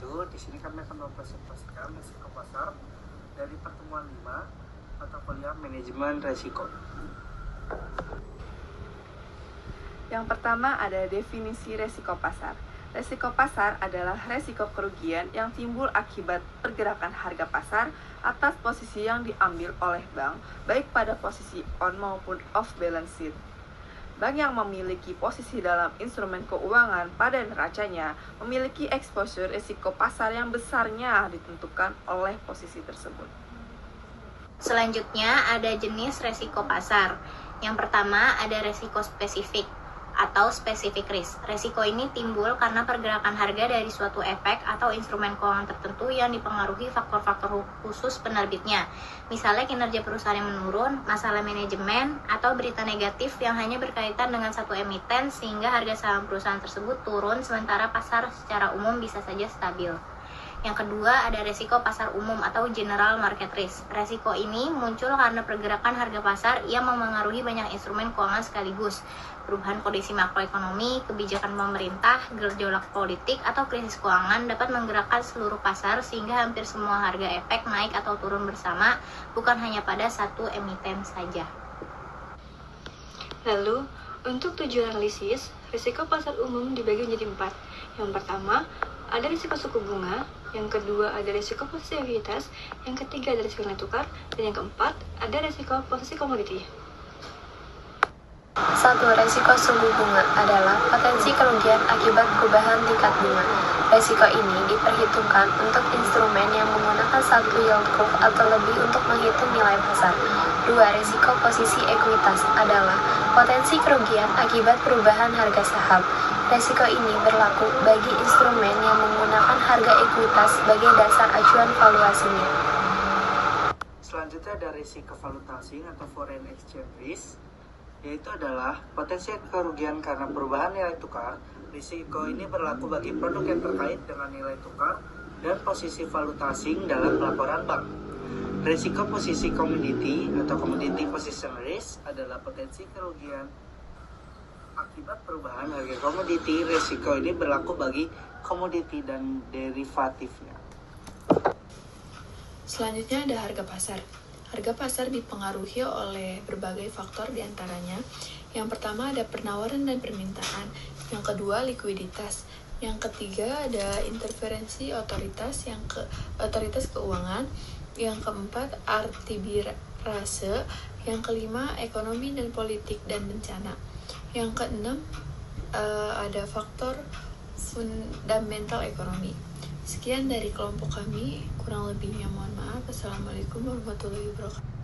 di sini kami akan mempresentasikan risiko pasar dari pertemuan 5 mata kuliah manajemen risiko. Yang pertama ada definisi risiko pasar. Risiko pasar adalah risiko kerugian yang timbul akibat pergerakan harga pasar atas posisi yang diambil oleh bank, baik pada posisi on maupun off balance sheet. Bank yang memiliki posisi dalam instrumen keuangan pada neracanya memiliki exposure risiko pasar yang besarnya ditentukan oleh posisi tersebut. Selanjutnya ada jenis risiko pasar. Yang pertama ada risiko spesifik atau specific risk. Risiko ini timbul karena pergerakan harga dari suatu efek atau instrumen keuangan tertentu yang dipengaruhi faktor-faktor khusus penerbitnya. Misalnya kinerja perusahaan yang menurun, masalah manajemen, atau berita negatif yang hanya berkaitan dengan satu emiten sehingga harga saham perusahaan tersebut turun sementara pasar secara umum bisa saja stabil. Yang kedua ada risiko pasar umum atau general market risk. Risiko ini muncul karena pergerakan harga pasar yang memengaruhi banyak instrumen keuangan sekaligus. Perubahan kondisi makroekonomi, kebijakan pemerintah, gejolak politik, atau krisis keuangan dapat menggerakkan seluruh pasar sehingga hampir semua harga efek naik atau turun bersama, bukan hanya pada satu emiten saja. Lalu, untuk tujuan analisis, risiko pasar umum dibagi menjadi 4. Yang pertama, ada risiko suku bunga, yang kedua ada risiko posisi ekuitas, yang ketiga ada risiko nilai tukar, dan yang keempat ada risiko posisi komoditi. 1. Risiko suku bunga adalah potensi kerugian akibat perubahan tingkat bunga. Risiko ini diperhitungkan untuk instrumen yang menggunakan satu yield curve atau lebih untuk menghitung nilai pasar. 2. Risiko posisi ekuitas adalah potensi kerugian akibat perubahan harga saham. Risiko ini berlaku bagi instrumen yang menggunakan harga ekuitas sebagai dasar acuan valuasinya. Selanjutnya ada risiko valuta asing atau foreign exchange risk, yaitu adalah potensi kerugian karena perubahan nilai tukar. Risiko ini berlaku bagi produk yang terkait dengan nilai tukar dan posisi valuta asing dalam laporan bank. Risiko posisi komoditi atau commodity position risk adalah potensi kerugian akibat perubahan harga komoditi. Risiko ini berlaku bagi komoditi dan derivatifnya. Selanjutnya ada harga pasar. Harga pasar dipengaruhi oleh berbagai faktor diantaranya. Yang pertama ada penawaran dan permintaan. Yang kedua likuiditas. Yang ketiga ada interferensi otoritas, otoritas keuangan. Yang keempat arbitrase. Yang kelima ekonomi dan politik dan bencana. Yang keenam ada faktor fundamental ekonomi. Sekian dari kelompok kami, kurang lebihnya mohon maaf. Assalamualaikum warahmatullahi wabarakatuh.